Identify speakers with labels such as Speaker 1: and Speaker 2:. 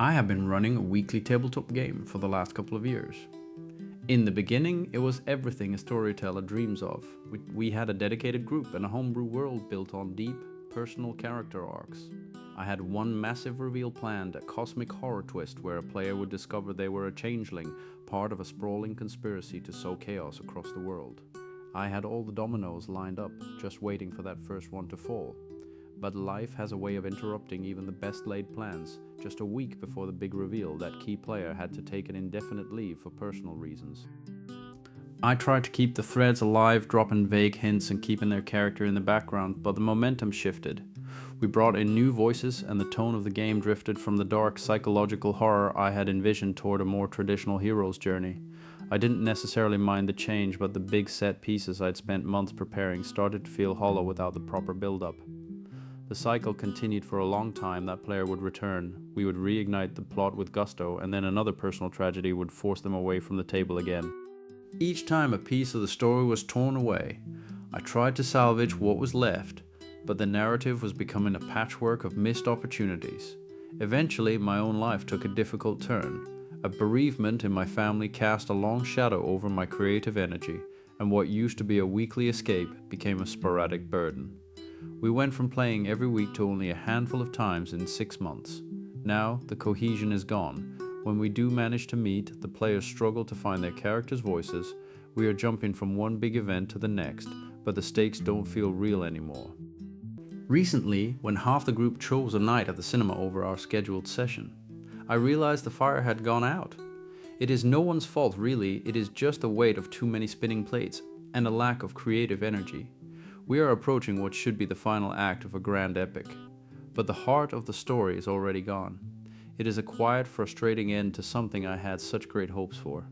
Speaker 1: I have been running a weekly tabletop game for the last couple of years. In the beginning, it was everything a storyteller dreams of. We had a dedicated group and a homebrew world built on deep, personal character arcs. I had one massive reveal planned, a cosmic horror twist where a player would discover they were a changeling, part of a sprawling conspiracy to sow chaos across the world. I had all the dominoes lined up, just waiting for that first one to fall. But life has a way of interrupting even the best laid plans. Just a week before the big reveal, that key player had to take an indefinite leave for personal reasons. I tried to keep the threads alive, dropping vague hints and keeping their character in the background, but the momentum shifted. We brought in new voices, and the tone of the game drifted from the dark psychological horror I had envisioned toward a more traditional hero's journey. I didn't necessarily mind the change, but the big set pieces I'd spent months preparing started to feel hollow without the proper build-up. The cycle continued for a long time. That player would return, we would reignite the plot with gusto, and then another personal tragedy would force them away from the table again. Each time a piece of the story was torn away, I tried to salvage what was left, but the narrative was becoming a patchwork of missed opportunities. Eventually, my own life took a difficult turn. A bereavement in my family cast a long shadow over my creative energy, and what used to be a weekly escape became a sporadic burden. We went from playing every week to only a handful of times in 6 months. Now, the cohesion is gone. When we do manage to meet, the players struggle to find their characters' voices. We are jumping from one big event to the next, but the stakes don't feel real anymore. Recently, when half the group chose a night at the cinema over our scheduled session, I realized the fire had gone out. It is no one's fault really, it is just the weight of too many spinning plates and a lack of creative energy. We are approaching what should be the final act of a grand epic, but the heart of the story is already gone. It is a quiet, frustrating end to something I had such great hopes for.